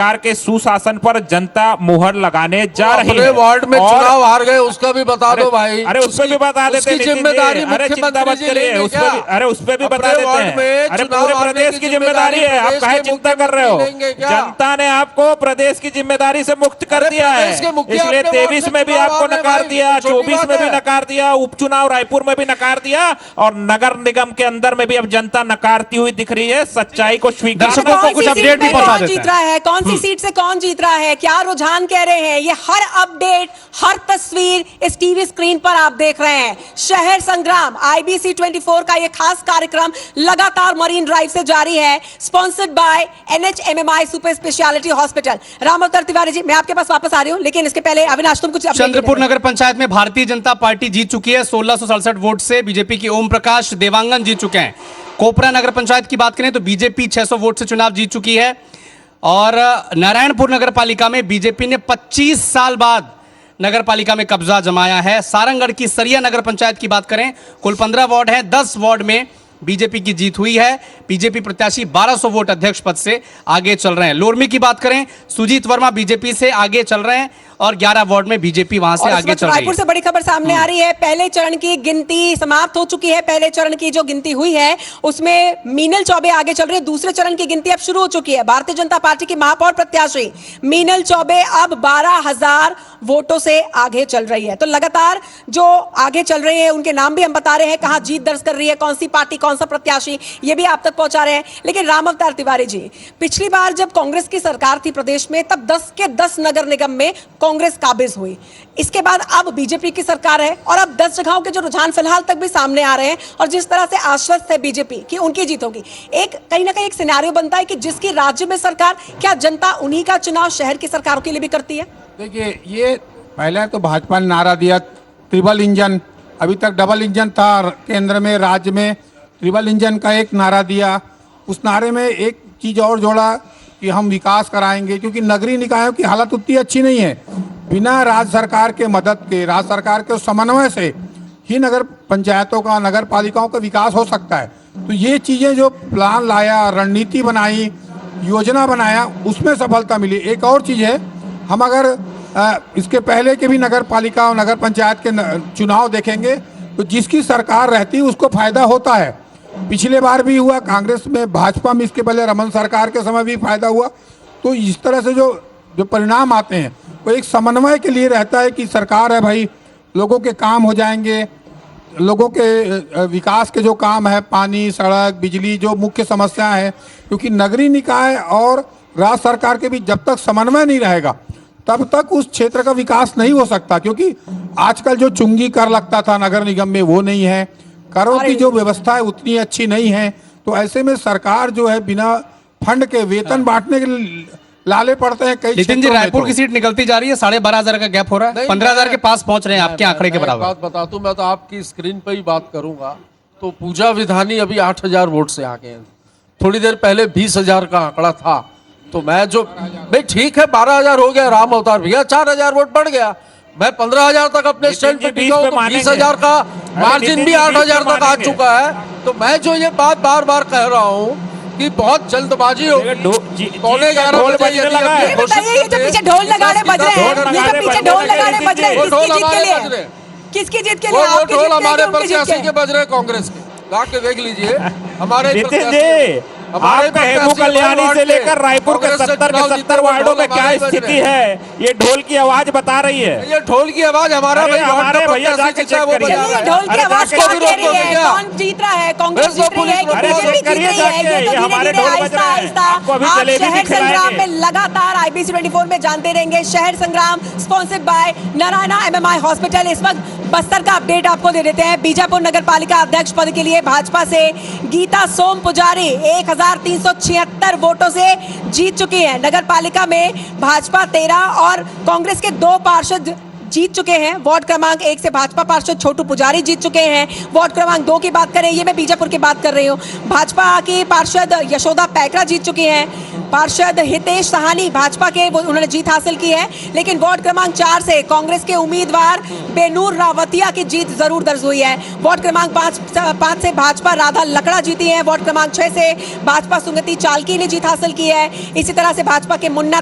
सरकार के सुशासन पर जनता मुहर लगाने जा रही है। वार्ड में चुनाव हार गए उसका भी बता दो भाई। अरे उस पे भी बता देते हैं, जिम्मेदारी अरे चिंता मत करिए, उस पे भी, अरे उस पे भी बता देते हैं। अरे पूरे प्रदेश की जिम्मेदारी है, आप काहे चिंता कर रहे हो? जनता ने आपको प्रदेश की जिम्मेदारी से मुक्त कर दिया है, इसलिए 23 में भी आपको नकार दिया, 24 में भी नकार दिया, उपचुनाव रायपुर में भी नकार दिया और नगर निगम के अंदर में भी अब जनता नकारती हुई दिख रही है। सच्चाई को स्वीकार, दर्शकों को कुछ अपडेट भी पता जीत रहा है, कौन सी सीट से कौन जीत रहा है, क्या रुझान कह रहे हैं, ये हर अपडेट, हर तस्वीर इस टीवी स्क्रीन पर आप देख रहे हैं। शहर संग्राम IBC 24 का ये खास कार्यक्रम लगातार मरीन ड्राइव से जारी है, sponsored by NHMMI super speciality hospital. Ram अवतार तिवारी जी, मैं आपके पास वापस आ रही हूं, लेकिन इसके पहले अविनाश तुम कुछ चंद्रपुर नगर पंचायत में भारतीय जनता पार्टी जीत चुकी है। 1667 वोट से बीजेपी की ओम प्रकाश देवांगन जीत चुके हैं। कोपरा नगर पंचायत की बात करें तो बीजेपी 600 वोट से चुनाव जीत चुकी है और नारायणपुर नगर पालिका में बीजेपी ने 25 साल बाद नगर पालिका में कब्जा जमाया है। सारंगगढ़ की सरिया नगर पंचायत की बात करें, कुल 15 वार्ड हैं, 10 वार्ड में बीजेपी की जीत हुई है। बीजेपी प्रत्याशी 1200 वोट अध्यक्ष पद से आगे चल रहे हैं। लोरमी की बात करें, सुजीत वर्मा बीजेपी से आगे चल रहे हैं और 11 वार्ड में बीजेपी वहां से आगे चल रही है। रायपुर से बड़ी खबर सामने आ रही है, पहले चरण की गिनती समाप्त हो चुकी है। पहले चरण की जो गिनती हुई है उसमें मीनल चौबे आगे चल रही है। दूसरे चरण की गिनती अब शुरू हो चुकी है। भारतीय जनता पार्टी की महापौर प्रत्याशी मीनल चौबे अब 12,000 वोटों से आगे चल रही है। तो लगातार जो आगे चल रहे हैं उनके नाम भी हम बता रहे हैं, कहां जीत दर्ज कर रही है, कौन सी पार्टी, कौन सा प्रत्याशी, ये भी आप तक पहुंचा रहे हैं। लेकिन राम अवतार तिवारी जी, पिछली बार जब कांग्रेस की सरकार थी प्रदेश में, तब 10 के 10 नगर निगम में कांग्रेस काबिज हुई। इसके बाद अब बीजेपी की सरकार है और अब 10 जगहों के जो रुझान फिलहाल तक भी सामने आ रहे हैं और जिस तरह से आश्वस्त है बीजेपी कि उनकी जीत होगी, एक कहीं ना कहीं एक सिनेरियो बनता है कि जिसकी राज्य में सरकार, क्या जनता उन्हीं का चुनाव शहर की सरकारों के लिए भी करती है? देखिए, ये पहले तो भाजपा ने नारा दिया ट्रिपल इंजन, अभी तक डबल इंजन था केंद्र में, राज्य में ट्रिपल इंजन का एक नारा दिया। उस नारे में एक चीज़ और जोड़ा कि हम विकास कराएंगे, क्योंकि नगरीय निकायों की हालत उतनी अच्छी नहीं है। बिना राज्य सरकार के मदद के, राज्य सरकार के समन्वय से ही नगर पंचायतों का, नगर पालिकाओं का विकास हो सकता है। तो ये चीज़ें जो प्लान लाया, रणनीति बनाई, योजना बनाया, उसमें सफलता मिली। एक और चीज़ है, हम अगर इसके पहले के भी नगर पालिका और नगर पंचायत के चुनाव देखेंगे तो जिसकी सरकार रहती है उसको फायदा होता है। पिछले बार भी हुआ कांग्रेस में, भाजपा में इसके पहले रमन सरकार के समय भी फायदा हुआ। तो इस तरह से जो परिणाम आते हैं वो एक समन्वय के लिए रहता है कि सरकार है भाई, लोगों के काम हो जाएंगे, लोगों के विकास के जो काम है, पानी, सड़क, बिजली, जो मुख्य समस्या है, क्योंकि नगरीय निकाय और राज्य सरकार के बीच जब तक समन्वय नहीं रहेगा तब तक उस क्षेत्र का विकास नहीं हो सकता। क्योंकि आजकल जो चुंगी कर लगता था नगर निगम में वो नहीं है, करों की जो व्यवस्था है उतनी अच्छी नहीं है। तो ऐसे में सरकार जो है बिना फंड के वेतन बांटने के लाले पड़ते हैं कई। नितिन जी, रायपुर की सीट निकलती जा रही है, 12,500 का गैप हो रहा है, 15,000 के पास पहुंच रहे हैं आपके आंकड़े के बराबर। बात बता दूं, मैं तो आपकी स्क्रीन पर ही बात करूंगा। तो पूजा विधानी अभी 8,000 वोट से आगे हैं। थोड़ी देर पहले 20,000 का आंकड़ा था। तो मैं जो भाई ठीक है, 12,000 हो गया, राम अवतार भैया 4,000 वोट बढ़ गया। मैं 15,000 तक अपने स्टैंड पे टिका हूं, तो 20,000 का मार्जिन भी 8,000 तक आ चुका है। तो मैं जो ये बात बार बार कह रहा हूँ कि बहुत जल्दबाजी होगी। पौने 11 बजे ये जो पीछे ढोल लगाने बज रहे हैं, ये जो पीछे ढोल लगाने बज रहे हैं, किसकी जीत के लिए? वो ढोल हमारे प्रत्याशी के बज रहे, कांग्रेस के। गा के देख लीजिए हमारे आपका हेमू कल्याणी से लेकर रायपुर के 70 के 70 वार्डों में क्या स्थिति है, ये ढोल की आवाज बता रही है। ये ढोल की आवाज हमारे भैया जाके चेक करिए, ढोल की आवाज कौन कह रही है? कौन जीत रहा है? कांग्रेस जीत रही है, बीजेपी जीत रही है? ये तो धीरे-धीरे आहिस्ता आहिस्ता आप शहर संग्राम में लगातार IBC 24 में जानते रहेंगे। शहर संग्राम sponsored by Narayana MMI hospital. इस वक्त बस्तर का अपडेट आपको दे देते हैं। बीजापुर नगर पालिका अध्यक्ष पद के लिए भाजपा से गीता सोम पुजारी 1,376 वोटों से जीत चुकी है। नगर पालिका में भाजपा 13 और कांग्रेस के 2 पार्षद जीत चुके हैं। वार्ड क्रमांक 1 से भाजपा पार्षद छोटू पुजारी जीत चुके हैं। वार्ड क्रमांक 2 की बात करें, ये मैं बीजापुर की बात कर रही हूँ, भाजपा की पार्षद यशोदा पैकरा जीत चुकी हैं। पार्षद हितेश साहनी भाजपा के, उन्होंने जीत हासिल की है। लेकिन वार्ड क्रमांक 4 से कांग्रेस के उम्मीदवार बेनूर रावतिया की जीत जरूर दर्ज हुई है। वार्ड क्रमांक 5 से भाजपा राधा लकड़ा जीती है। वार्ड क्रमांक 6 से भाजपा सुगति चालकी ने जीत हासिल की है। इसी तरह से भाजपा के मुन्ना